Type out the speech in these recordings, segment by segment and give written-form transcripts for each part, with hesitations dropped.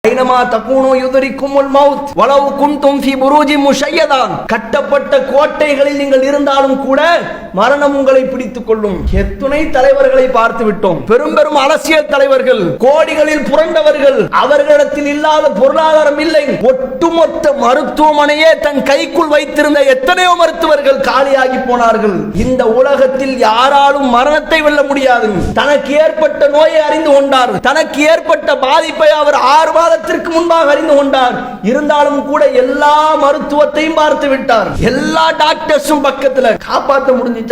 ஐனமா தகூனு யுத்ரிக்குமுல் மௌத் வலவ் குன்தும் ஃபீ புரூஜி முஷய்யதா. கட்டப்பட்ட கோட்டைகளில் நீங்கள் இருந்தாலும் கூட மரணம் உங்களை பிடித்துக் கொள்ளும். எத்துணை தலைவர்களை பார்த்து விட்டோம். பெரும் பெரும் அரசியல் தலைவர்கள், கோடிகளில் புரண்டவர்கள், அவர்களிடத்தில் இல்லாத பொருளாதாரம் இல்லை. ஒட்டுமொத்த மருத்துவமனையே தன் கைக்குள் வைத்திருந்த எத்தனையோ மருத்துவர்கள் காலியாகி போனார்கள். இந்த உலகத்தில் யாராலும் மரணத்தை வெல்ல முடியாது. தனக்கு ஏற்பட்ட நோயை அறிந்து கொண்டார். தனக்கு ஏற்பட்ட பாதிப்பை அவர் 6 மாதத்திற்கு முன்பாக அறிந்து கொண்டார். இருந்தாலும் கூட எல்லா மருத்துவத்தையும் பார்த்து விட்டார். எல்லா டாக்டர்ஸும் பக்கத்துல காப்பாற்ற முடிஞ்சிச்சா?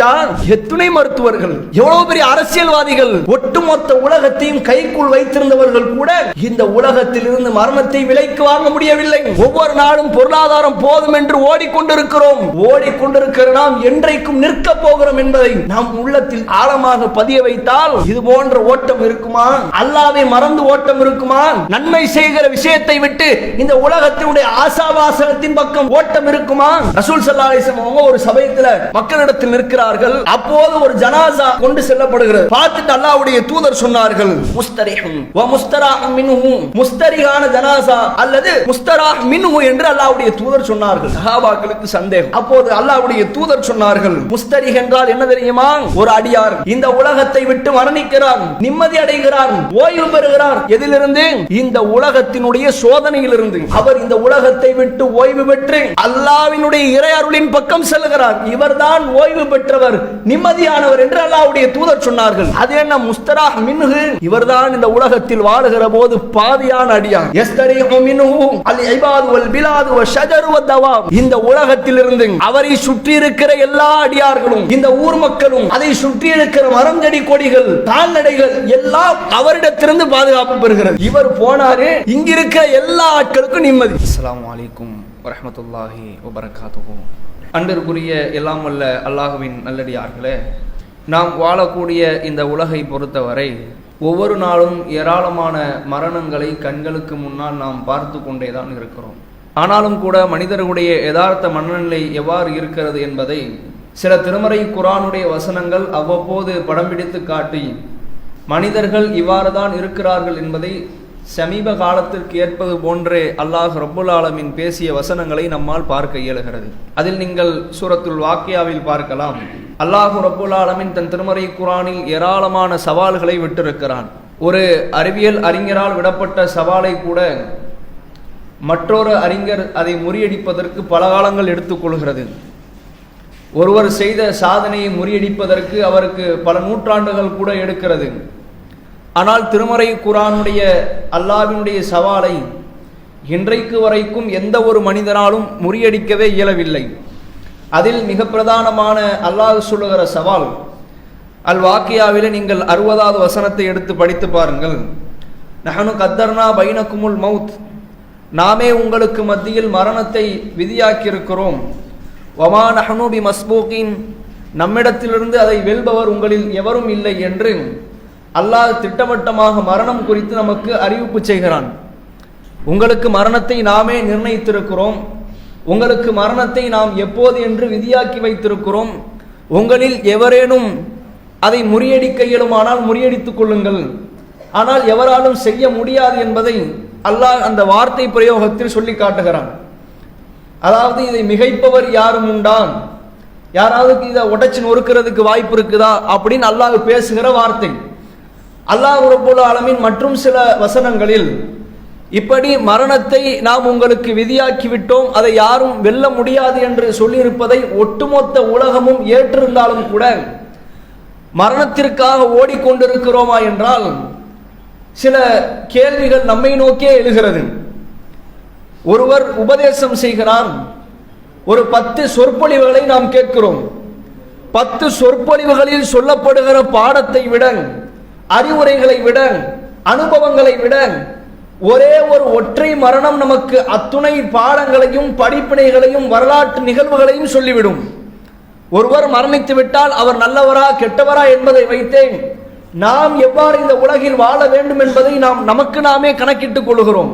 எத்தனை மருத்துவர்கள், எவ்வளவு பெரிய அரசியல்வாதிகள், ஒட்டுமொத்த உலகத்தையும் கைக்குள் வைத்திருந்தவர்கள் கூட இந்த உலகத்தில் இருந்து மரணத்தை விலைக்கு வாங்க முடியவில்லை. ஒவ்வொரு நாளும் பொருளாதாரம் போதும் என்று ஓடிக்கொண்டிருக்கிறோம். ஓடிக்கொண்டிருக்கிற நாம் என்றைக்கும் நிற்க போகிறோம் என்பதை நாம் உள்ளத்தில் ஆழமாக பதிய வைத்தால் இது போன்ற ஓட்டம் இருக்குமா? அல்லாஹ்வை மறந்து ஓட்டம் இருக்குமா? நன்மை செய்கிற விஷயத்தை விட்டு இந்த உலகத்தினுடைய ஆசாவாசகத்தின் பக்கம் ஓட்டம் இருக்குமா? ரசூல் ஸல்லல்லாஹு அலைஹி வஸல்லம் ஒரு சபையில மக்களிடத்தில் நிற்கிறார்கள். அப்போது ஒரு ஜனாசா கொண்டு செல்லப்படுகிறது. பார்த்துட்டு அல்லாஹ்வுடைய தூதர் சொன்னார்கள், முஸ்தரிஹும் வ முஸ்தராஹும் மின்ஹு. முஸ்தரிஹான ஜனாசா அல்லது முஸ்தராஹ் மின்ஹு என்று அல்லாஹ்வுடைய தூதர் சொன்னார்கள். சஹாபாக்களுக்கு சந்தேகம். அப்போது அல்லாஹ்வுடைய தூதர் சொன்னார்கள், முஸ்தரிஹ் என்றால் என்ன தெரியுமா? ஒரு அடியார் இந்த உலகத்தை விட்டு மரணிக்கிறார், நிம்மதி அடைகிறார், ஓய்வு பெறுகிறார். எதிலிருந்து? இந்த உலகத்தினுடைய சோதனையிலிருந்து. அவர் இந்த உலகத்தை விட்டு ஓய்வு பெற்று அல்லாஹ்வினுடைய இறை அருளின் பக்கம் செல்கிறார். இவர்தான் ஓய்வு பெற்றவர், நிம்மதியானவர் என்று அல்லாஹ்வுடைய தூதர் சொன்னார்கள். அது என்ன முஸ்தராஹ் மின்ஹு? இவர்தான் இந்த உலகத்தில் வாழுகிற போது பாதியான அடியார். யஸ்தரிஹு மின்ஹு அல் இபாது வல் பிலாது வ ஷஜரு வ தவாப். இந்த உலகத்திலிருந்து அவரை சுற்றி இருக்கிற எல்லா அடியார்களும், இந்த ஊர் மக்களும், அதை சுற்றி இருக்கிற மரம் செடி கொடிகள், கால்நடைகள் எல்லாம் அவரிடத்திலிருந்து பாதுகாப்பு பெறுகிறது. இவர் போனாரு, இங்க இருக்கிற எல்லா ஆட்களுக்கும் நிம்மதி. அஸ்ஸலாமு அலைக்கும் வரஹ்மத்துல்லாஹி வ பரகாத்துஹு. அன்பிற்குரிய எல்லாம் வல்ல அல்லாஹ்வின் நல்லடியார்களே, நாம் வாழக்கூடிய இந்த உலகை பொறுத்தவரை ஒவ்வொரு நாளும் ஏராளமான மரணங்களை கண்களுக்கு முன்னால் நாம் பார்த்து கொண்டேதான் இருக்கிறோம். ஆனாலும் கூட மனிதர்களுடைய யதார்த்த மனநிலை எவ்வாறு இருக்கிறது என்பதை சில திருமறை குர்ஆனுடைய வசனங்கள் அவ்வப்போது படம் பிடித்து காட்டி மனிதர்கள் இவ்வாறு தான் இருக்கிறார்கள் என்பதை சமீப காலத்திற்கு ஏற்பது போன்றே அல்லாஹ் ரப்புல் ஆலமீன் பேசிய வசனங்களை நம்மால் பார்க்க இயலுகிறது. அதில் நீங்கள் சூரத்துல் வாக்கியாவில் பார்க்கலாம், அல்லாஹ் ரப்புல் ஆலமீன் தன் திருமறை குர்ஆனில் ஏராளமான சவால்களை விட்டிருக்கிறான். ஒரு அறிவியல் அறிஞரால் விடப்பட்ட சவாலை கூட மற்றொரு அறிஞர் அதை முறியடிப்பதற்கு பல காலங்கள் எடுத்துக்கொள்கிறது. ஒருவர் செய்த சாதனையை முறியடிப்பதற்கு அவருக்கு பல நூற்றாண்டுகள் கூட எடுக்கிறது. ஆனால் திருமறை குர்ஆனுடைய அல்லாஹ்வினுடைய சவாலை இன்றைக்கு வரைக்கும் எந்த ஒரு மனிதனாலும் முறியடிக்கவே இயலவில்லை. அதில் மிக பிரதானமான அல்லாஹ் சொல்லுகிற சவால் அல் வாக்கியாவிலே நீங்கள் 60வது வசனத்தை எடுத்து படித்து பாருங்கள். நஹனு கத்தர்னா பைனக்குமுல் மௌத். நாமே உங்களுக்கு மத்தியில் மரணத்தை விதியாக்கியிருக்கிறோம். வமா நஹனு பி மஸ்பூகின். நம்மிடத்திலிருந்து அதை வெல்பவர் உங்களில் எவரும் இல்லை என்று அல்லாஹ் திட்டவட்டமாக மரணம் குறித்து நமக்கு அறிவிப்பு செய்கிறான். உங்களுக்கு மரணத்தை நாமே நிர்ணயித்திருக்கிறோம். உங்களுக்கு மரணத்தை நாம் எப்போது என்று விதியாக்கி வைத்திருக்கிறோம். உங்களில் எவரேனும் அதை முறியடிக்க இயலுமானால் முறியடித்துக் கொள்ளுங்கள். ஆனால் எவராலும் செய்ய முடியாது என்பதை அல்லாஹ் அந்த வார்த்தை பிரயோகத்தில் சொல்லி காட்டுகிறான். அதாவது இதை மிகைப்பவர் யாரும் உண்டான், யாராவது இதை உடைச்சு நொறுக்கிறதுக்கு வாய்ப்பு இருக்குதா அப்படின்னு அல்லாஹ் பேசுகிற வார்த்தை. அல்லாஹ் ரப்புல் ஆலமீன் மற்றும் சில வசனங்களில் இப்படி மரணத்தை நாம் உங்களுக்கு விதியாக்கி விட்டோம், அதை யாரும் வெல்ல முடியாது என்று சொல்லியிருப்பதை ஒட்டுமொத்த உலகமும் ஏற்றிருந்தாலும் கூட மரணத்திற்காக ஓடிக்கொண்டிருக்கிறோமா என்றால் சில கேள்விகள் நம்மை நோக்கியே எழுகிறது. ஒருவர் உபதேசம் செய்கிறார், ஒரு 10 சொற்பொழிவுகளை நாம் கேட்கிறோம். 10 சொற்பொழிவுகளில் சொல்லப்படுகிற பாடத்தை விட, அறிவுரைகளை விட, அனுபவங்களை விட ஒரே ஒரு ஒற்றை மரணம் நமக்கு அத்துணை பாடங்களையும் படிப்பினைகளையும் வரலாற்று நிகழ்வுகளையும் சொல்லிவிடும். ஒருவர் மரணித்து விட்டால் அவர் நல்லவரா கெட்டவரா என்பதை வைத்தே நாம் எவ்வாறு இந்த உலகில் வாழ வேண்டும் என்பதை நாம் நமக்கு நாமே கணக்கிட்டுக் கொள்கிறோம்.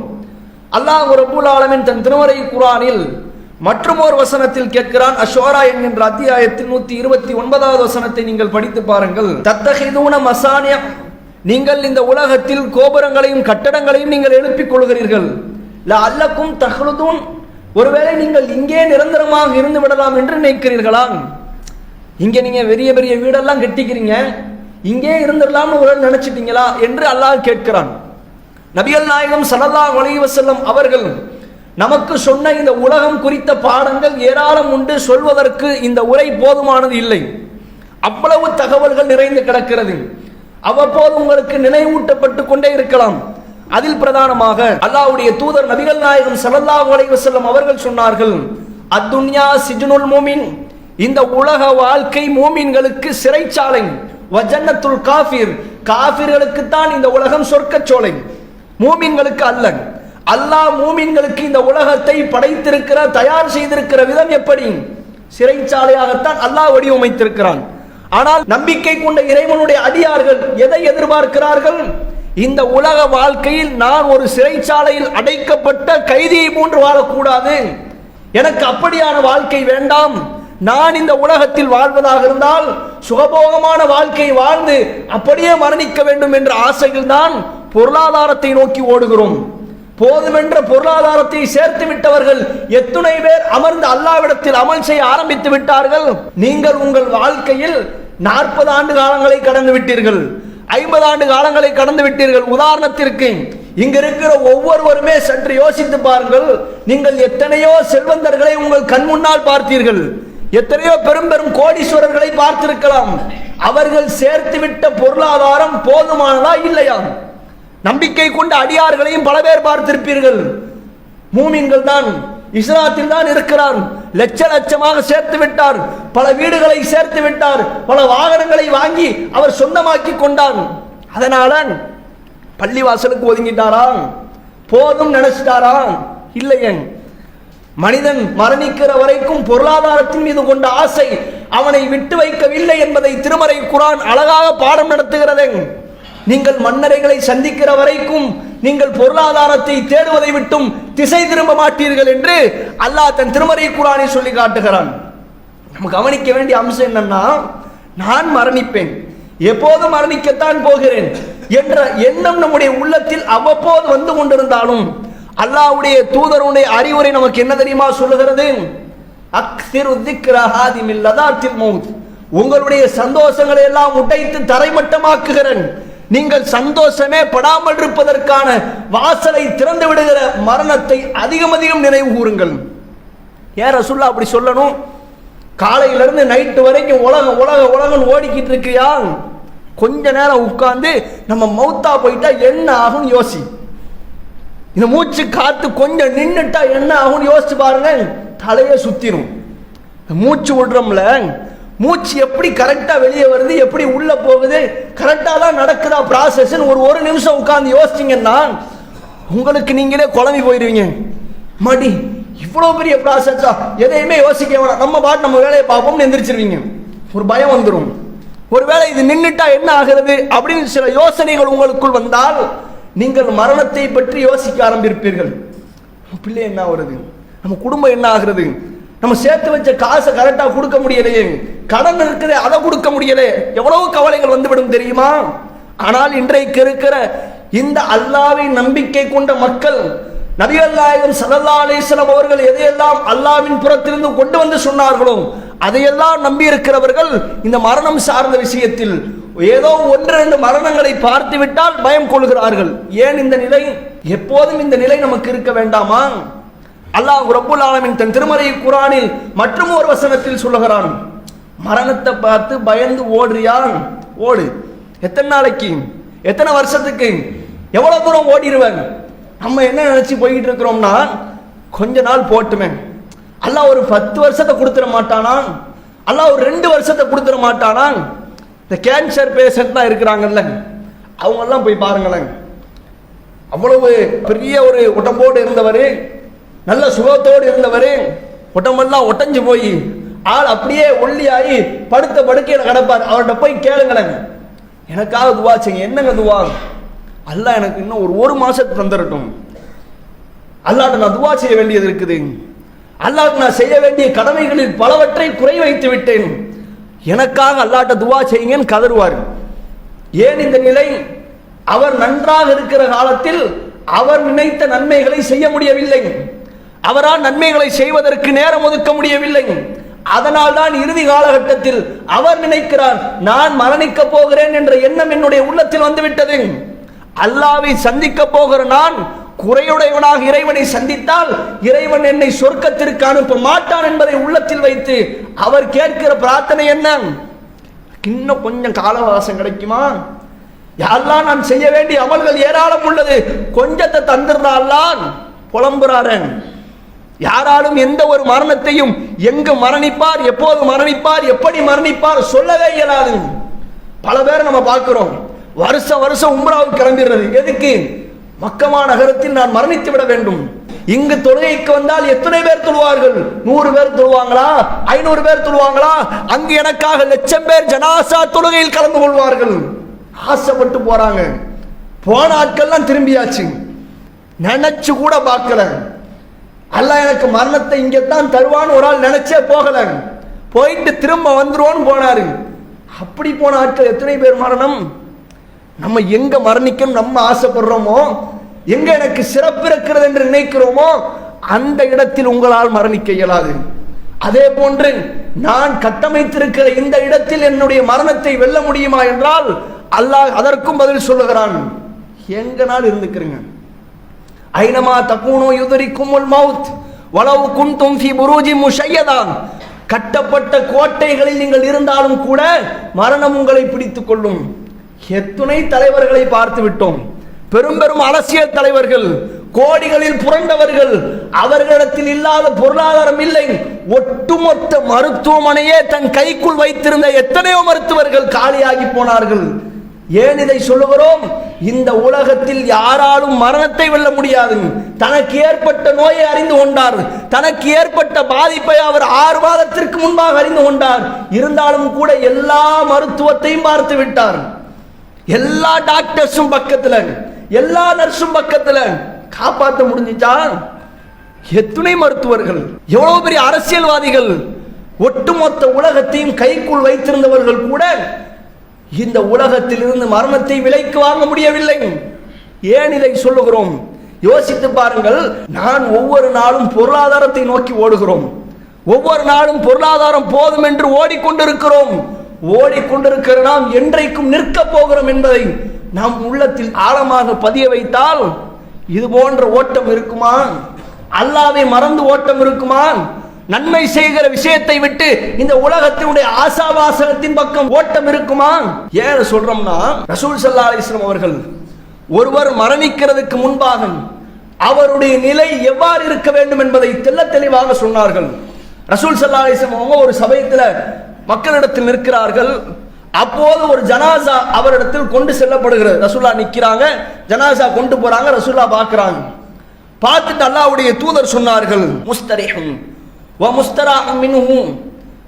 அல்லாஹ் ரப்புல் ஆலமீன் தன் திருமறை குர்ஆனில் மற்றும் ஒரு வசனத்தில் கேட்கிறான். அஷூரா என்கின்ற அத்தியாயத்தின் 129வது வசனத்தை நீங்கள் படித்து பாருங்கள். தத்தஹிதூன மசானிய நீங்கள் இந்த உலகத்தில் கோபுரங்களையும் கட்டடங்களையும் நீங்கள் எழுப்பிக் கொள்கிறீர்கள். லஅல்லக்கும் தஹ்லுதூன், ஒருவேளை நீங்கள் இங்கே நிரந்தரமாக இருந்து விடலாம் என்று நினைக்கிறீர்களா? இங்க நீங்க பெரிய பெரிய வீடெல்லாம் கட்டிக்கிறீங்க, இங்கே இருந்துடலாம்னு ஒரு நினைச்சிட்டீங்களா என்று அல்லாஹ் கேட்கிறான். நபிகள் நாயகம் ஸல்லல்லாஹு அலைஹி வஸல்லம் அவர்கள் நமக்கு சொன்ன இந்த உலகம் குறித்த பாடங்கள் ஏராளம் உண்டு. சொல்வதற்கு இந்த உரை போதுமானது இல்லை. அவ்வளவு தகவல்கள் நிறைந்து கிடக்கிறது. அவ்வப்போது உங்களுக்கு நினைவூட்டப்பட்டு கொண்டே இருக்கலாம். அதில் பிரதானமாக அல்லாஹ்வுடைய தூதர் நபிகள் நாயகம் ஸல்லல்லாஹு அலைஹி வஸல்லம் அவர்கள் சொன்னார்கள், அத்துன்யா சிஜ்னுல் மூமின், இந்த உலக வாழ்க்கை மூமின்களுக்கு சிறைச்சாலை, வஜன்னத்துல் காஃபிர், காஃபிர்களுக்கு தான் இந்த உலகம் சொர்க்கச்சோலை, மூமின்களுக்கு அல்ல. அல்லாஹ் மூமின்களுக்கு இந்த உலகத்தை படைத்திருக்கிற தயார் செய்திருக்கிற விதம் எப்படி? சிறைச்சாலையாகத்தான் அல்லாஹ் வடிவமைத்திருக்கிறான். ஆனால் நம்பிக்கை கொண்ட இறைவனுடைய அடியார்கள் எதை எதிர்பார்க்கிறார்கள்? இந்த உலக வாழ்க்கையில் நான் ஒரு சிறைச்சாலையில் அடைக்கப்பட்ட கைதியை போன்று வாழக்கூடாது, எனக்கு அப்படியான வாழ்க்கை வேண்டாம். நான் இந்த உலகத்தில் வாழ்வதாக இருந்தால் சுகபோகமான வாழ்க்கை வாழ்ந்து அப்படியே மரணிக்க வேண்டும் என்ற ஆசையில் தான் பொருளாதாரத்தை நோக்கி ஓடுகிறோம். போதுமென்ற பொருளாதாரத்தை சேர்த்து விட்டவர்கள் எத்துணை பேர் அமர்ந்து அல்லாஹ்விடத்தில் அமல் செய்ய ஆரம்பித்து விட்டார்கள். நீங்கள் உங்கள் வாழ்க்கையில் 40 ஆண்டு காலங்களை கடந்து விட்டீர்கள், 50 ஆண்டு காலங்களை கடந்து விட்டீர்கள். உதாரணத்திற்கு இங்க இருக்கிற ஒவ்வொருவருமே சற்று யோசித்து பாருங்கள். நீங்கள் எத்தனையோ செல்வந்தர்களை உங்கள் கண் முன்னால் பார்த்தீர்கள், எத்தனையோ பெரும் பெரும் கோடீஸ்வரர்களை பார்த்திருக்கலாம். அவர்கள் சேர்த்துவிட்ட பொருளாதாரம் போதுமானதா இல்லையா? நம்பிக்கை கொண்ட அடியார்களையும் பல பேர் பார்த்திருப்பீர்கள். மூமின்கள் தான் இஸ்லாத்தில் தான் இருக்கிறார், லட்ச லட்சமாக சேர்த்து விட்டார், பல வீடுகளை சேர்த்து விட்டார், பல வாகனங்களை வாங்கி அவர் சொந்தமாக்கி கொண்டார். அதனால பள்ளிவாசலுக்கு ஒதுங்கிட்டாரா? போதும் நினைச்சிட்டாரா? இல்லையே. மனிதன் மரணிக்கிற வரைக்கும் பொருளாதாரத்தின் மீது கொண்ட ஆசை அவனை விட்டு வைக்கவில்லை என்பதை திருமறை குர்ஆன் அழகாக பாடம் நடத்துகிறது. நீங்கள் மன்னரைகளை சந்திக்கிற வரைக்கும் நீங்கள் பொருளாதாரத்தை தேடுவதை விட்டும் திசை திரும்ப மாட்டீர்கள் என்று அல்லாஹ் தன் திருமறை குர்ஆனில் சொல்லி காட்டுகிறான். நம்ம கவனிக்க வேண்டிய அம்சம் என்னன்னா, நான் மரணிப்பேன், எப்போது மரணிக்கத்தான் போகிறேன் என்ற எண்ணம் நம்முடைய உள்ளத்தில் அவ்வப்போது வந்து கொண்டிருந்தாலும் அல்லாஹ்வுடைய தூதருடைய அறிவுரை நமக்கு என்ன தெரியுமா சொல்லுகிறது? அக்ஸிரு திக்ர ஹாதிமில் லதாத்தில் மௌத், உங்களுடைய சந்தோஷங்களை எல்லாம் உடைத்து தரைமட்டமாக்குகிறேன். நீங்கள் சந்தோஷமே படாமல் இருப்பதற்கான வாசலை திறந்து விடுகிற மரணத்தை அதிகம் அதிகம் நினைவு கூறுங்கள். ஏன் ரசூலுல்லாஹ் அப்படி சொல்லணும்? காலையிலிருந்து நைட்டு வரைக்கும் உலகம் உலகம் உலகம் ஓடிக்கிட்டு இருக்கியா? கொஞ்ச நேரம் உட்கார்ந்து நம்ம மௌத்தா போயிட்டா என்ன ஆகும் யோசி. இந்த மூச்சு காத்து கொஞ்சம் நின்னுட்டா என்ன ஆகும் யோசிச்சு பாருங்க. தலையை சுத்திரும். மூச்சு விடுறோம்ல, மூச்சு எப்படி கரெக்டா வெளியே வருது, எப்படி உள்ள போகுது, கரெக்டா தான் நடக்குதா ப்ராசஸ், ஒரு நிமிஷம் உட்கார்ந்து யோசிச்சீங்கன்னா உங்களுக்கு நீங்களே குழம்பி போயிருவீங்க. மடி இவ்வளவு பெரிய ப்ராசஸா, எதையுமே யோசிக்க வேணாம், நம்ம பாட்டு நம்ம வேலையை பார்ப்போம்னு எந்திரிச்சிருவீங்க. ஒரு பயம் வந்துடும். ஒருவேளை இது நின்னுட்டா என்ன ஆகிறது அப்படின்னு சில யோசனைகள் உங்களுக்குள் வந்தால் நீங்கள் மரணத்தை பற்றி யோசிக்க ஆரம்பிப்பீர்கள். பிள்ளை என்ன ஆகுறது, நம்ம குடும்பம் என்ன ஆகுறது, நம்ம சேர்த்து வச்ச காசை கரெக்டா கொடுக்க முடியலையே, கடன் இருக்குது அதை கொடுக்க முடியல, எவ்வளவு கவலைகள் வந்துவிடும் தெரியுமா? ஆனால் இன்றைக்கு இருக்கிற இந்த அல்லாஹ்வை நம்பிக்கை கொண்ட மக்கள், நபிகள் நாயகம் ஸல்லல்லாஹு அலைஹி வஸல்லம் அவர்கள் எதையெல்லாம் அல்லாஹ்வின் புறத்திலிருந்து கொண்டு வந்து சொன்னார்களோ அதையெல்லாம் நம்பி இருக்கிறவர்கள் இந்த மரணம் சார்ந்த விஷயத்தில் ஏதோ 1-2 மரணங்களை பார்த்து விட்டால் பயம் கொள்கிறார்கள். ஏன் இந்த நிலை? எப்போதும் இந்த நிலை நமக்கு இருக்க வேண்டாமா? அல்லாஹ் ரப்புல் ஆலமீன் தன் திருமறை குர்ஆனில் மற்றும் ஒரு வசனத்தில் சொல்லுகிறான், மரணத்தை பார்த்து பயந்து ஓடுறியா? ஓடு. எத்தனை நாளைக்கு, எத்தனை வருஷத்துக்கு, எவ்வளவு தூரம் ஓடிடுவேன்? நம்ம என்ன நினைச்சு போயிட்டு இருக்கிறோம்னா, கொஞ்ச நாள் போட்டுமே, அல்லாஹ் ஒரு 10 வருஷத்தை கொடுத்துட மாட்டானா? அல்லாஹ் ஒரு 2 வருஷத்தை கொடுத்துட மாட்டானா? இந்த கேன்சர் பேஷண்ட் தான் இருக்கிறாங்கல்ல, அவங்க எல்லாம் போய் பாருங்களேன். அவ்வளவு பெரிய ஒரு உடம்போடு இருந்தவர், நல்ல சுகத்தோடு இருந்தவர், உடம்பெல்லாம் ஒட்டஞ்சு போய் ஆள் அப்படியே ஒல்லியாகி படுத்த படுக்கையில் கிடப்பார். அவர்கிட்ட போய் கேளுங்களேன், எனக்காக துவா செய்யுங்க. என்னங்க துவா? அல்லாஹ் எனக்கு இன்னும் ஒரு மாசத்துக்கு தந்துடட்டும், அல்லாஹ்ட்ட நான் துவா செய்ய வேண்டியது இருக்குது, அல்லாஹ்க்கு நான் செய்ய வேண்டிய கடமைகளில் பலவற்றை குறை வைத்து விட்டேன், எனக்காக அல்லாஹ்ட்ட துவா செய்யுங்கன்னு கதறுவார். ஏன் இந்த நிலை? அவர் நன்றாக இருக்கிற காலத்தில் அவர் நினைத்த நன்மைகளை செய்ய முடியவில்லை, அவரால் நன்மைகளை செய்வதற்கு நேரம் ஒதுக்க முடியவில்லை. அதனால் தான் இறுதி காலகட்டத்தில் அவர் நினைக்கிறார், நான் மரணிக்க போகிறேன் என்ற எண்ணம் என்னுடைய உள்ளத்தில் வந்துவிட்டது. அல்லாஹ்வை சந்திக்க போகிற நான் குறையுடையவனாக இறைவனை சந்தித்தால் இறைவன் என்னை சொர்க்கத்திற்கு அனுப்ப மாட்டான் என்பதை உள்ளத்தில் வைத்து அவர் கேட்கிற பிரார்த்தனை என்ன? இன்னும் கொஞ்சம் காலவாசம் கிடைக்குமா? யாரெல்லாம் நான் செய்ய வேண்டிய அமல்கள் ஏராளம் உள்ளது, கொஞ்சத்தை தந்துடுறான் புலம்புறாரன். யாராலும் எந்த ஒரு மரணத்தையும் எங்கு மரணிப்பார், எப்போது மரணிப்பார், எப்படி மரணிப்பார் சொல்லவே இயலாது. பல பேரை நம்ம பார்க்கிறோம், வருஷம் உம்ராவுக்கு கிளம்பிடுறது. எதுக்கு? மக்கமா நகரத்தில் நான் மரணித்து விட வேண்டும். இங்கு தொழுகைக்கு வந்தால் எத்தனை பேர் தொழுவார்கள்? 100 பேர் தொழுவாங்களா? 500 பேர் தொழுவாங்களா? அங்கு எனக்காக 1,00,000 பேர் ஜனாசா தொழுகையில் கலந்து கொள்வார்கள். ஆசைப்பட்டு போறாங்க. போன ஆட்கள்லாம் திரும்பியாச்சு, நினைச்சு கூட பார்க்கல. அல்லாஹ் எனக்கு மரணத்தை இங்கத்தான் தருவான்னு ஒரு ஆள் நினைச்சே போகல, போயிட்டு திரும்ப வந்துருவோன்னு போனாரு. அப்படி போன ஆட்கள் எத்தனை பேர் மரணம்? நம்ம எங்க மரணிக்கணும் நம்ம ஆசைப்படுறோமோ, எங்க எனக்கு சிறப்பு இருக்கிறது என்று நினைக்கிறோமோ அந்த இடத்தில் உங்களால் மரணிக்க இயலாது. அதே போன்று நான் கட்டமைத்திருக்கிற இந்த இடத்தில் என்னுடைய மரணத்தை வெல்ல முடியுமா என்றால் அல்லாஹ் அதற்கும் பதில் சொல்லுகிறான், எங்கனால் இருந்துக்கிறீங்க. ஐனமா தகூனு யுதரிக்குமுல் மௌத் வலவ் குன்தும் ஃபீ புரூஜி முஷய்யதான். கட்டப்பட்ட கோட்டைகளில் நீங்கள் இருந்தாலும் கூட மரணம் உங்களை பிடித்துக் கொள்ளும். எத்துணை தலைவர்களை பார்த்து விட்டோம், பெரும் அரசியல் தலைவர்கள், கோடிகளில் புரண்டவர்கள், அவர்களிடத்தில் இல்லாத பொருளாதாரம் இல்லை. ஒட்டுமொத்த மருத்துவமனையே தன் கைக்குள் வைத்திருந்த எத்தனையோ மருத்துவர்கள் காலியாகி போனார்கள். ஏன் இதை சொல்லுகிறோம்? இந்த உலகத்தில் யாராலும் மரணத்தை வெல்ல முடியாது. தனக்கு ஏற்பட்ட நோயை அறிந்து கொண்டார், தனக்கு ஏற்பட்ட பாதிப்பை அவர் 6 மாதத்திற்கு முன்பாக அறிந்து கொண்டார். இருந்தாலும் கூட எல்லா மருத்துவத்தையும் பார்த்து விட்டார். எல்லா டாக்டர்ஸும் பக்கத்துல, எல்லா நர்ஸும் பக்கத்துல. காப்பாற்ற முடிஞ்சிச்சா? எத்துணை மருத்துவர்கள், எவ்வளவு பெரிய அரசியல்வாதிகள், ஒட்டுமொத்த உலகத்தையும் கைக்குள் வைத்திருந்தவர்கள் கூட இந்த உலகத்தில் இருந்து மரணத்தை விலைக்கு வாங்க முடியவில்லை. ஏன் இதை சொல்லுகிறோம்? யோசித்து பாருங்கள். நான் ஒவ்வொரு நாளும் பொருளாதாரத்தை நோக்கி ஓடுகிறோம், ஒவ்வொரு நாளும் பொருளாதாரம் போதும் என்று ஓடிக்கொண்டிருக்கிறோம். ஓடிக்கொண்டிருக்கிற நாம் என்றைக்கும் நிற்க போகிறோம் என்பதை நாம் உள்ளத்தில் ஆழமாக பதிய வைத்தால் இது போன்ற ஓட்டம் இருக்குமா? அல்லாஹ்வை மறந்து ஓட்டம் இருக்குமா? நன்மை செய்கிற விஷயத்தை விட்டு இந்த உலகத்தினுடைய ஆசாவாசகத்தின் பக்கம் ஓட்டம் இருக்குமா? ஏன் சொல்றோம்னா, ரசூல் ஸல்லல்லாஹு அலைஹி வஸல்லம் அவர்கள் ஒருவர் மரணிக்கிறதுக்கு முன்பாக அவருடைய நிலை எவ்வாறு இருக்க வேண்டும் என்பதை தெளிவாக சொன்னார்கள். ரசூல் ஸல்லல்லாஹு அலைஹி வஸல்லம் அவங்க ஒரு சபையத்தில் மக்களிடத்தில் நிற்கிறார்கள். அப்போது ஒரு ஜனாசா அவரிடத்தில் கொண்டு செல்லப்படுகிறது. ரசூல்லா நிற்கிறாங்க, ஜனாசா கொண்டு போறாங்க. ரசூல்லா பார்க்கிறாங்க. பார்த்துட்டு அல்லாஹ்வுடைய தூதர் சொன்னார்கள், முஸ்தரிஹும் வ முஸ்தராஹ் மின்ஹு,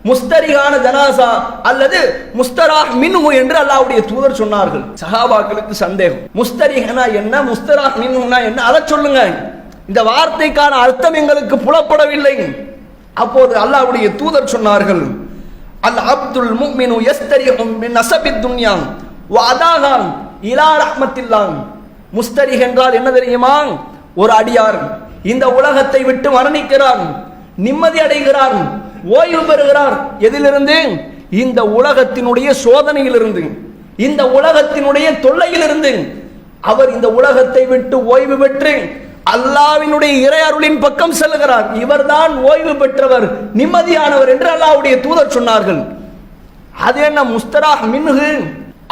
முஸ்தரிஹான ஜனாசா அல்லது முஸ்தராஹ் மின்ஹு என்று அல்லாஹ்வுடைய தூதர் சொன்னார்கள். சஹாபாக்களுக்கு சந்தேகம், முஸ்தரிஹனா என்ன, முஸ்தராஹ் மின்ஹுனா என்ன, அதை சொல்லுங்க, இந்த வார்த்தைக்கான அர்த்தம் எங்களுக்கு புலப்படவில்லை. அப்போது அல்லாஹ்வுடைய தூதர் சொன்னார்கள், அல் அப்துல் முஃமினு யஸ்தரிஹு மின் நஸபித் துன்யா வ அதாஹா இலா ரஹ்மத்தில்லாஹ். முஸ்தரிஹ் என்றால் என்ன தெரியுமா? ஒரு அடியார் இந்த உலகத்தை விட்டு மரணிக்கிறார், நிம்மதி அடைகிறார், ஓய்வு பெறுகிறார். எதிலிருந்து? இந்த உலகத்தினுடைய சோதனையிலிருந்து, இந்த உலகத்தினுடைய தொல்லையிலிருந்து. அவர் இந்த உலகத்தை விட்டு ஓய்வு பெற்று அல்லாஹ்வினுடைய இறை அருளின் பக்கம் செல்கிறார். இவர்தான் ஓய்வு பெற்றவர், நிம்மதியானவர் என்று அல்லாஹ்வுடைய தூதர் சொன்னார்கள். அது என்ன முஸ்தராஹ் மின்ஹு?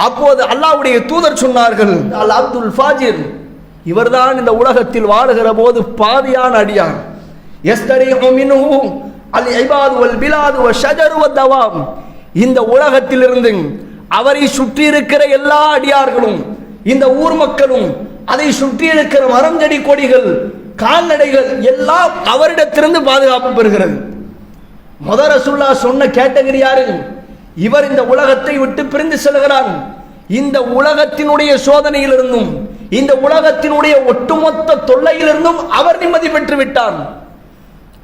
அப்போது அல்லாஹ்வுடைய தூதர் சொன்னார்கள், அல் அப்துல் ஃபாஜிர், இவர்தான் இந்த உலகத்தில் வாழுகிற போது பாதியான அடியான். யஸ்தரிஹு மின்ஹு அல் இபாது வல் பிலாது வ ஷஜரு வ தவாம். இந்த உலகத்திலிருந்து அவரை சுற்றி இருக்கிற எல்லா அடியார்களும், இந்த ஊர் மக்களும், அதை சுற்றி இருக்கிற மரம் செடி கொடிகள், கால்நடைகள் எல்லாம் அவரிடத்திலிருந்து பாதுகாப்பு பெறுகிறது. முதல் ரசூலுல்லாஹ் சொன்ன கேட்டகரி யாரு? இவர் இந்த உலகத்தை விட்டு பிரிந்து செல்கிறார். இந்த உலகத்தினுடைய சோதனையிலிருந்தும் இந்த உலகத்தினுடைய ஒட்டுமொத்த தொல்லையிலிருந்தும் அவர் நிம்மதி பெற்று விட்டார்.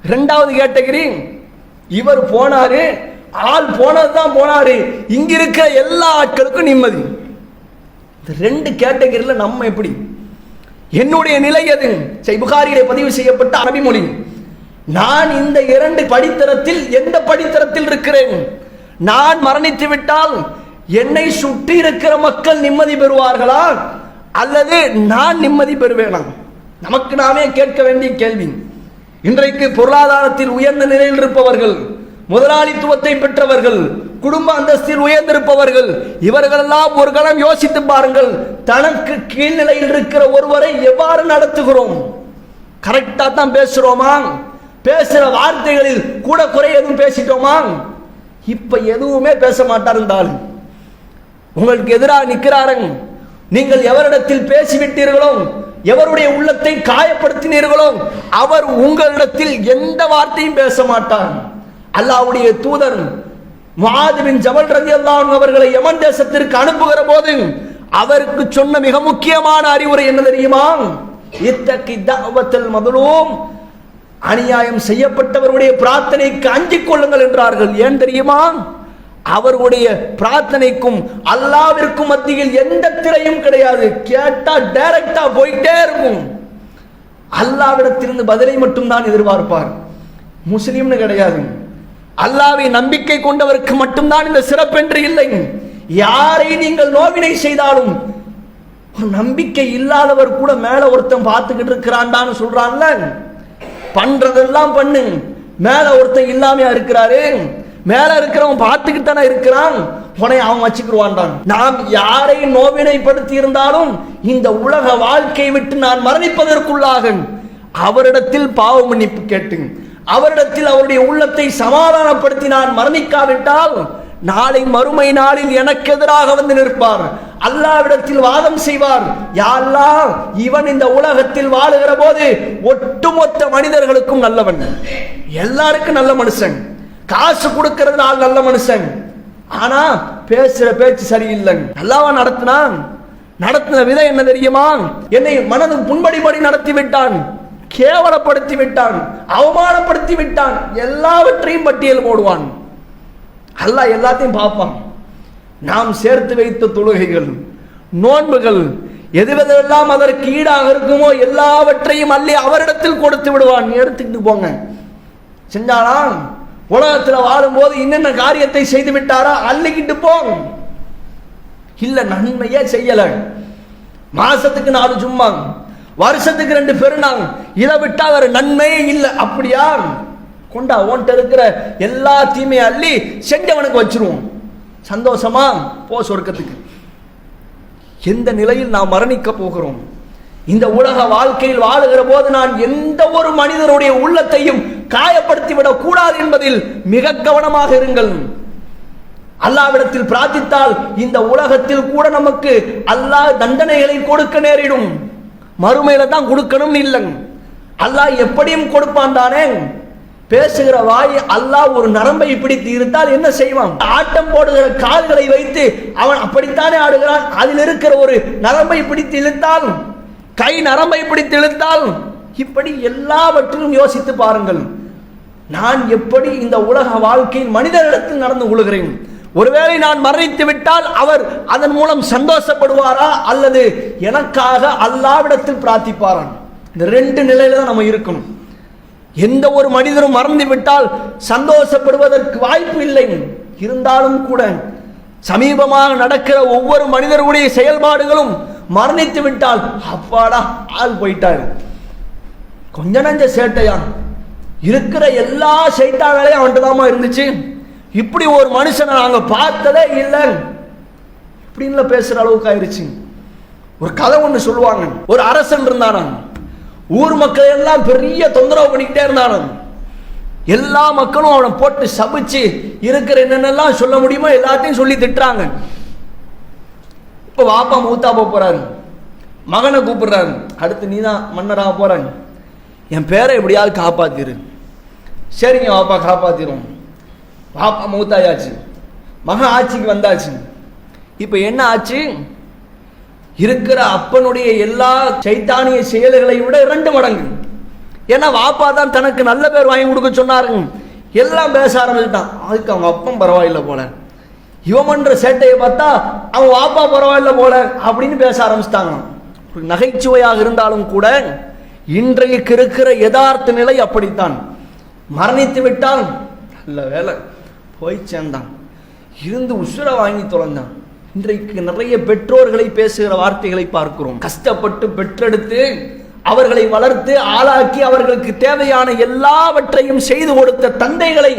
இரண்டாவது கேட்டகரி, இவர் போனாரு, ஆள் போனதுதான் போனாரு, இங்கிருக்கிற எல்லா ஆட்களுக்கும் நிம்மதி. ரெண்டு கேட்டகரியில் நம்ம எப்படி? என்னுடைய நிலை எது? புகாரியிலே பதிவு செய்யப்பட்ட அரபி மொழி. நான் இந்த இரண்டு படித்தரத்தில் எந்த படித்தரத்தில் இருக்கிறேன்? நான் மரணித்து விட்டால் என்னை சுற்றி இருக்கிற மக்கள் நிம்மதி பெறுவார்களா அல்லது நான் நிம்மதி பெறுவேனா? நமக்கு நாமே கேட்க வேண்டிய கேள்வி. இன்றைக்கு பொருளாதாரத்தில் உயர்ந்த நிலையில் இருப்பவர்கள், முதலாளித்துவத்தை பெற்றவர்கள், குடும்ப அந்தஸ்தில் உயர்ந்திருப்பவர்கள், இவர்களெல்லாம் ஒரு கணம் யோசித்து பாருங்கள், தனக்கு கீழ்நிலையில் இருக்கிற ஒருவரை எவ்வாறு நடத்துகிறோம்? கரெக்டா தான் பேசுறோமா? பேசுற வார்த்தைகளில் கூட குறை எதுவும் பேசிட்டோமா? இப்ப எதுவுமே பேச மாட்டார். இருந்தாலும் உங்களுக்கு எதிராக நிற்கிறார்கள். நீங்கள் எவரிடத்தில் பேசிவிட்டீர்களோ, எவருடைய உள்ளத்தை காயப்படுத்தினீர்களோ, அவர் உங்களிடத்தில் எந்த வார்த்தையும் பேச மாட்டார். அல்லாஹ்வுடைய தூதர் முஆத் பின் ஜபல் ரலியல்லாஹு அன்ஹு அவர்களை யமன் தேசத்திற்கு அனுப்புகிற போது அவருக்கு சொன்ன மிக முக்கியமான அறிவுரை என்ன தெரியுமா? இத்தகி தஅவத்தல் மظلوம், அநியாயம் செய்யப்பட்டவருடைய பிரார்த்தனைக்கு அஞ்சிக் கொள்ளுங்கள் என்றார்கள். ஏன் தெரியுமா? அவருடைய பிரார்த்தனைக்கும் அல்லாஹ்விற்கும் மத்தியில் எந்த திரையும் கிடையாது. கேட்டா டைரக்டா போயிட்டே இருக்கும். அல்லாஹ்விடத்திலிருந்து பதிலை மட்டும் தான் எதிர்பார்ப்பார். முஸ்லிம்னு கிடையாது. அல்லாஹ்வை நம்பிக்கை கொண்டவருக்கு மட்டும்தான் இந்த சிறப்பென்று இல்லை. யாரை நீங்கள் நோவினை செய்தாலும், ஒரு நம்பிக்கை இல்லாதவர் கூட மேல ஒருத்தன் பார்த்துக்கிட்டு இருக்கிறான்டான்னு சொல்றான்ல, பண்றதெல்லாம் பண்ணு, மேல ஒருத்தன் இல்லாமையா இருக்கிறாரு, மேல இருக்கிறவன் பார்த்துக்கிட்டு தானே இருக்கிறான், உன்னை அவன் வச்சுக்கிடுவான்டான். நாம் யாரை நோவினைப்படுத்தி இருந்தாலும் இந்த உலக வாழ்க்கை விட்டு நான் மரணிப்பதற்குள்ளாக அவரிடத்தில் பாவ மன்னிப்பு கேட்டு, அவரிடத்தில் அவருடைய உள்ளத்தை சமாதானப்படுத்தி நான் மரணிக்காவிட்டால் நாளை மறுமை நாளில் எனக்கு எதிராக வந்து நிற்பார். அல்லாஹ்விடத்தில் வாதம் செய்வார். யா அல்லாஹ், இவன் இந்த உலகத்தில் வாழுகிற போது ஒட்டுமொத்த மனிதர்களுக்கும் நல்லவன், எல்லாருக்கும் நல்ல மனுஷன், காசு கொடுக்கிறது ஆள் நல்ல மனுஷன், ஆனா பேசுற பேச்சு சரியில்லை. அல்லாஹ் நடத்தின விதம் என்ன தெரியுமா? என்னை மனது புண்படிபடி நடத்தி விட்டான், கேவலப்படுத்தி விட்டான், அவமானப்படுத்தி விட்டான், எல்லாவற்றையும் பட்டியல் போடுவான். அல்லாஹ் எல்லாத்தையும் பார்ப்பான். நாம் சேர்த்து வைத்த தொழுகைகள், நோன்புகள், எதுவெல்லாம் அதற்கு ஈடாக இருக்குமோ எல்லாவற்றையும் அள்ளி அவரிடத்தில் கொடுத்து விடுவான். எடுத்துக்கிட்டு போங்க. செஞ்சானா? உலகத்தில் வாழும்போது என்னென்ன காரியத்தை செய்து விட்டாரா அள்ளிக்கிட்டு போங்க. இல்ல நன்மையே செய்யல, மாசத்துக்கு 4 சும்மா, வருஷத்துக்கு 2 பெருநாள், இதை விட்டா வேற நன்மையே இல்லை. அப்படியா? கொண்டா, ஓன்ட்ட இருக்கிற எல்லா தீமையை அள்ளி செஞ்சவனுக்கு வச்சிருவோம். சந்தோஷமா போ சொர்க்கத்துக்கு. எந்த நிலையில் நாம் மரணிக்க போகிறோம்? இந்த உலக வாழ்க்கையில் வாழுகிற போது நான் எந்த ஒரு மனிதனுடைய உள்ளத்தையும் காயப்படுத்திவிடக் கூடாது என்பதில் மிக கவனமாக இருங்கள். அல்லாஹ்விடத்தில் பிரார்த்தித்தால் இந்த உலகத்தில் கூட நமக்கு அல்லாஹ் தண்டனைகளை கொடுக்க நேரிடும். மறுமையில தான் கொடுக்கணும் இல்லை. அல்லாஹ் எப்படியும் கொடுப்பான் தானே. பேசுகிற வாய் அல்லாஹ் ஒரு நரம்பை பிடித்து இருந்தால் என்ன செய்வான்? ஆட்டம் போடுகிற கால்களை வைத்து அவன் அப்படித்தானே ஆடுகிறான். அதில் இருக்கிற ஒரு நரம்பை பிடித்து இழுத்தால், கை நரம்பை பிடித்து இழுத்தால், இப்படி எல்லாவற்றிலும் யோசித்து பாருங்கள். நான் எப்படி இந்த உலக வாழ்க்கையில் மனிதரிடத்தில் நடந்து கொள்கிறேன்? ஒருவேளை நான் மரணித்து விட்டால் அவர் அதன் மூலம் சந்தோஷப்படுவாரா அல்லது எனக்காக அல்லாஹ்விடத்தில் பிரார்த்திப்பாரா? இந்த 2 நிலையில தான் நம்ம இருக்கணும். எந்த ஒரு மனிதரும் மறந்து விட்டால் சந்தோஷப்படுவதற்கு வாய்ப்பு இல்லை. இருந்தாலும் கூட சமீபமாக நடக்கிற ஒவ்வொரு மனிதருடைய செயல்பாடுகளும் மரணித்து விட்டால் அப்பாடா ஆள் போயிட்டாரு, கொஞ்ச நஞ்ச சேட்டையா, இருக்கிற எல்லா சைத்தா வேலையும் அவன்கிட்ட தாமா இருந்துச்சு, இப்படி ஒரு மனுஷனை நாங்க பார்த்ததே இல்லை இப்படின்ல பேசுற அளவுக்கு ஆயிருச்சு. ஒரு கதை ஒண்ணு சொல்லுவாங்க. ஒரு அரசன் இருந்தானா, ஊர் மக்கள் எல்லாம் பெரிய தொந்தரவு பண்ணிக்கிட்டே இருந்தானு. எல்லா மக்களும் அவனை போட்டு சபிச்சு இருக்கிற என்னென்னலாம் சொல்ல முடியுமோ எல்லாத்தையும் சொல்லி திட்டுறாங்க. இப்ப வாப்பா மூத்தா போறாரு, மகனை கூப்பிடுறாரு, அடுத்து நீ தான் மன்னராக போறாங்க, என் பேரை எப்படியாவது காப்பாத்திரு. சரிங்க வாப்பா காப்பாத்திரும். வாப்பா மூத்தாயாச்சு, மகன் ஆட்சிக்கு வந்தாச்சு. இப்ப என்ன ஆச்சு? இருக்கிற அப்பனுடைய எல்லா சைத்தானிய செயல்களை விட 2 மடங்கு. ஏன்னா வாப்பா தான் தனக்கு நல்ல பேர் வாங்கி கொடுக்க சொன்னாருங்க. எல்லாம் பேச ஆரம்பிச்சுட்டான். அதுக்கு அவங்க அப்பன் பரவாயில்லை போல. இவன் பண்ற சேட்டையை பார்த்தா அவன் வாப்பா பரவாயில்ல போல அப்படின்னு பேச ஆரம்பிச்சிட்டாங்க. நகைச்சுவையாக இருந்தாலும் கூட இன்றைக்கு இருக்கிற யதார்த்த நிலை அப்படித்தான். மரணித்து விட்டால் நல்ல வேலை போய் சேர்ந்தான், இருந்து உசுர வாங்கி தொலைந்தான். இன்றைக்கு நிறைய பெற்றோர்களை பேசுகிற வார்த்தைகளை பார்க்கிறோம். கஷ்டப்பட்டு பெற்றெடுத்து அவர்களை வளர்த்து ஆளாக்கி அவர்களுக்கு தேவையான எல்லாவற்றையும் செய்து கொடுத்த தந்தைகளை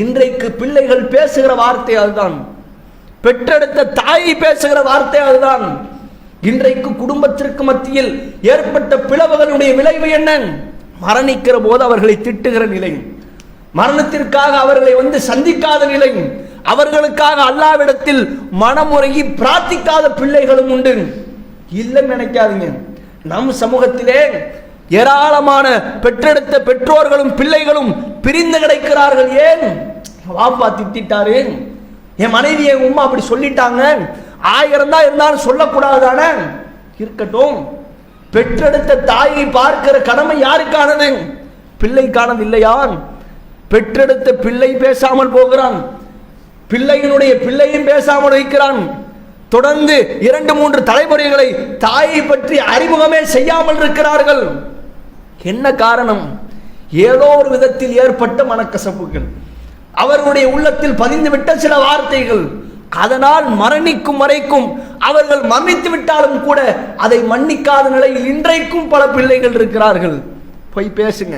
இன்றைக்கு பிள்ளைகள் பேசுகிற வார்த்தை அதுதான். பெற்றெடுத்த தாயை பேசுகிற வார்த்தை அதுதான். இன்றைக்கு குடும்பத்திற்கு மத்தியில் ஏற்பட்ட பிளவுகளுடைய விளைவு என்ன? மரணிக்கிற போது அவர்களை திட்டுகிற நிலை, மரணத்திற்காக அவர்களை சந்திக்காத நிலை, அவர்களுக்காக அல்லாஹ்விடத்தில் மனமுறையை பிரார்த்திக்காத பிள்ளைகளும் உண்டு. இல்லைன்னு நினைக்காதீங்க, நம் சமூகத்திலே ஏராளமான பெற்றெடுத்த பெற்றோர்களும் பிள்ளைகளும் பிரிந்து கிடைக்கிறார்கள். ஏன்? வாப்பா திட்டாரு, என் மனைவி என் உம்மா அப்படி சொல்லிட்டாங்க, 1000 தான் இருந்தாலும் சொல்லக்கூடாதானே? இருக்கட்டும். பெற்றெடுத்த தாயை பார்க்கிற கடமை யாருக்கானது? பிள்ளைக்கானது இல்லையா? பெற்றெடுத்த பிள்ளை பேசாமல் போகிறான், பிள்ளையினுடைய பிள்ளையும் பேசாமல் வைக்கிறான். தொடர்ந்து 2-3 தலைமுறைகளை தாயை பற்றி அறிமுகமே செய்யாமல் இருக்கிறார்கள். என்ன காரணம்? ஏதோ ஒரு விதத்தில் ஏற்பட்ட மனக்கசப்புகள், அவர்களுடைய உள்ளத்தில் பதிந்துவிட்ட சில வார்த்தைகள். அதனால் மரணிக்கும் வரைக்கும் அவர்கள் மன்னித்து விட்டாலும் கூட அதை மன்னிக்காத நிலையில் இன்றைக்கும் பல பிள்ளைகள் இருக்கிறார்கள். போய் பேசுங்க,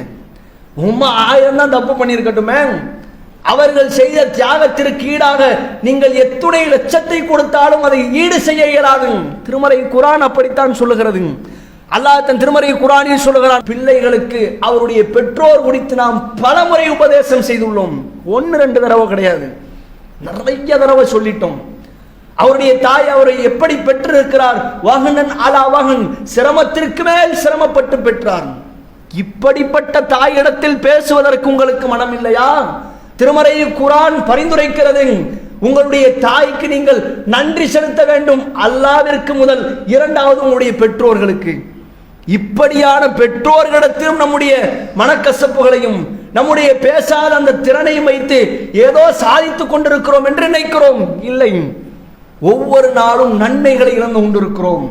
உம்மா 1000 தான் தப்பு பண்ணியிருக்கட்டுமே, அவர்கள் செய்த தியாகத்திற்கு ஈடாக நீங்கள் எத்துணை லட்சத்தை கொடுத்தாலும் அதை ஈடு செய்ய இயலாது. திருமறை குர்ஆன் அப்படித்தான் சொல்லுகிறது. அல்லாஹ் தன் திருமறை குர்ஆனில் சொல்லுகிறான், பிள்ளைகளுக்கு அவருடைய பெற்றோர் குறித்து நாம் பல முறை உபதேசம் செய்துள்ளோம். 1-2 தடவை கிடையாது, நிறைய தடவை சொல்லிட்டோம். அவருடைய தாய் அவரை எப்படி பெற்றிருக்கிறார்? வஹனன் அலா வஹன், சிரமத்திற்கு மேல் சிரமப்பட்டு பெற்றார். இப்படிப்பட்ட தாயிடத்தில் பேசுவதற்கு உங்களுக்கு மனம் இல்லையா? திருமறை குர்ஆன் பரிந்துரைக்கிறது, உங்களுடைய தாய்க்கு நீங்கள் நன்றி செலுத்த வேண்டும், அல்லாஹ்விற்கு முதல், இரண்டாவது உங்களுடைய பெற்றோர்களுக்கு. இப்படியான பெற்றோர்களிடத்திலும் நம்முடைய மனக்கசப்புகளையும் நம்முடைய பேசாத அந்த திறனையும் வைத்து ஏதோ சாதித்துக் கொண்டிருக்கிறோம் என்று நினைக்கிறோம். இல்லை, ஒவ்வொரு நாளும் நன்மைகளை இழந்து கொண்டிருக்கிறோம்.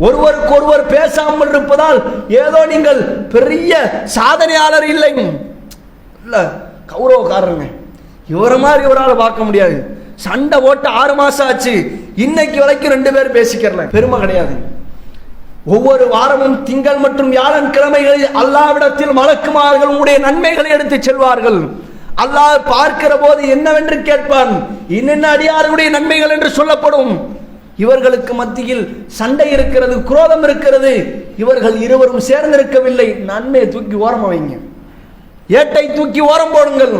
ஒருவருக்கொருவர் பேசாமல் இருப்பதால் ஏதோ நீங்கள் பெரிய சாதனையாளர் இல்லை, இல்ல கௌரவக்காரங்க, இவரை மாதிரி இவரால் பார்க்க முடியாது. சண்டை போட்டு 6 மாசம் ஆச்சு, இன்னைக்கு வரைக்கும் 2 பேர் பேசிக்கிறல, பெருமை கிடையாது. ஒவ்வொரு வாரமும் திங்கள் மற்றும் வியாழன் கிழமைகளில் அல்லாஹ்விடத்தில் மலக்குமார்கள் உங்களுடைய நன்மைகளை எடுத்து செல்வார்கள். அல்லாஹ் பார்க்கிற போது என்னவென்று கேட்பான், இன்னென்ன அடியார்களுடைய நன்மைகள் என்று சொல்லப்படும். இவர்களுக்கு மத்தியில் சண்டை இருக்கிறது, குரோதம் இருக்கிறது, இவர்கள் இருவரும் சேர்ந்திருக்கவில்லை, நன்மையை தூக்கி ஓரம் வைங்க, ஏட்டை தூக்கி ஓரம் போடுங்கள்,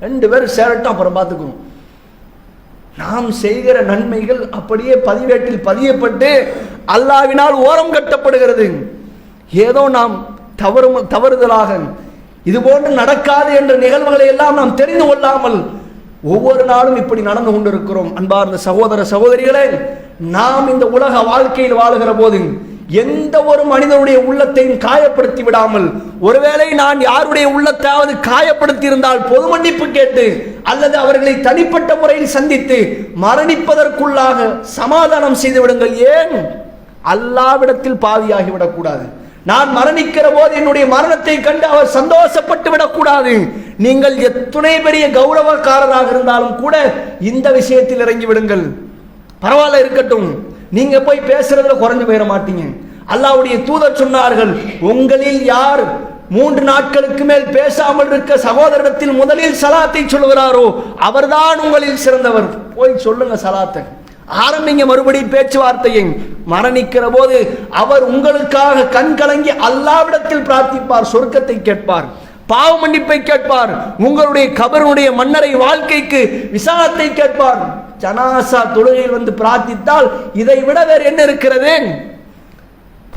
2 பேர் சேரட்டும், அப்புறம் பார்த்துக்கணும். நாம் செய்கிற நன்மைகள் அப்படியே பதிவேட்டில் பதியப்பட்டு அல்லாஹ்வினால் ஓரம் கட்டப்படுகிறது. ஏதோ நாம் தவறுதலாக இது போன்று நடக்காது என்ற நிகழ்வுகளை எல்லாம் நாம் தெரிந்து கொள்ளாமல் ஒவ்வொரு நாளும் இப்படி நடந்து கொண்டிருக்கிறோம். அன்பார்ந்த சகோதர சகோதரிகளே, நாம் இந்த உலக வாழ்க்கையில் வாழுகிற போது எந்த ஒரு மனிதனுடைய உள்ளத்தையும் காயப்படுத்தி விடாமல், ஒருவேளை நான் யாருடைய உள்ளத்தாவது காயப்படுத்தி இருந்தால் பொது மன்னிப்பு கேட்டு அல்லது அவர்களை தனிப்பட்ட முறையில் சந்தித்து மரணிப்பதற்குள்ளாக சமாதானம் செய்து விடுங்கள். ஏன்? அல்லாஹ்விடத்தில் பாதியாகிவிடக் கூடாது. நான் மரணிக்கிற போது என்னுடைய மரணத்தை கண்டு அவர் சந்தோஷப்பட்டு விடக்கூடாது. நீங்கள் எத்துணை பெரிய கௌரவக்காரராக இருந்தாலும் கூட இந்த விஷயத்தில் இறங்கி விடுங்கள். பரவாயில்ல, இருக்கட்டும், நீங்க போய் பேசுறதுல குறைஞ்சு போயிட மாட்டீங்க. அல்லாஹ்வுடைய தூதர் சொன்னார்கள், உங்களில் யார் 3 நாட்களுக்கு மேல் பேசாமல் இருக்க சகோதரத்தில் முதலில் சலாத்தை சொல்லுகிறாரோ அவர்தான் உங்களில் சிறந்தவர். போய் சொல்லுங்க சலாத்தை, ஆரம்பிங்க மறுபடியும் பேச்சுவார்த்தையை. மரணிக்கிற போது அவர் உங்களுக்காக கண் கலங்கி அல்லாஹ்விடத்தில் பிரார்த்திப்பார், சொர்க்கத்தை கேட்பார், பாவ மன்னிப்பை கேட்பார், உங்களுடைய கபருடைய மன்னரை வாழ்க்கைக்கு விசாலத்தை கேட்பார். ஜனாசா தொழுகையில் வந்து பிரார்த்தித்தால் இதை விட வேறு என்ன இருக்கிறது?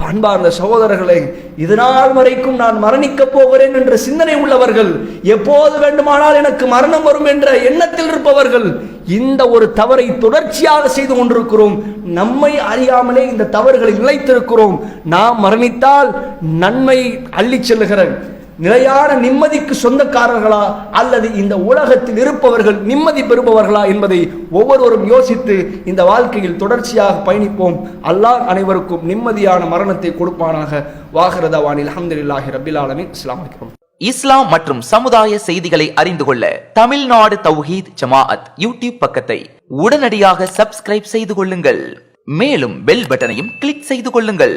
அன்பார்ந்த சகோதரர்களே, இதனால் வரைக்கும் நான் மரணிக்கப் போகிறேன் என்ற சிந்தனை உள்ளவர்கள், எப்போது வேண்டுமானால் எனக்கு மரணம் வரும் என்ற எண்ணத்தில் இருப்பவர்கள், இந்த ஒரு தவறை தொடர்ச்சியாக செய்து கொண்டிருக்கிறோம். நம்மை அறியாமலே இந்த தவறுகளை நிலைத்திருக்கிறோம். நாம் மரணித்தால் நன்மை அள்ளி செல்லுகிற நிலையான நிம்மதிக்கு சொந்தக்காரர்களா அல்லது இந்த உலகத்தில் இருப்பவர்கள் நிம்மதி பெறுபவர்களா என்பதை ஒவ்வொருவரும் யோசித்து இந்த வாழ்க்கையில் தொடர்ச்சியாக பயணிப்போம். அல்லாஹ் அனைவருக்கும் நிம்மதியான மரணத்தை கொடுப்பானாக. வாஹிரதவானில் அல்ஹம்துலில்லாஹி ரப்பில் ஆலமீன். அஸ்ஸலாமு அலைக்கும். இஸ்லாம் மற்றும் சமுதாய செய்திகளை அறிந்து கொள்ள தமிழ்நாடு தௌஹீத் ஜமாஅத் யூடியூப் பக்கத்தை உடனடியாக சப்ஸ்கிரைப் செய்து கொள்ளுங்கள். மேலும் பெல் பட்டனையும் கிளிக் செய்து கொள்ளுங்கள்.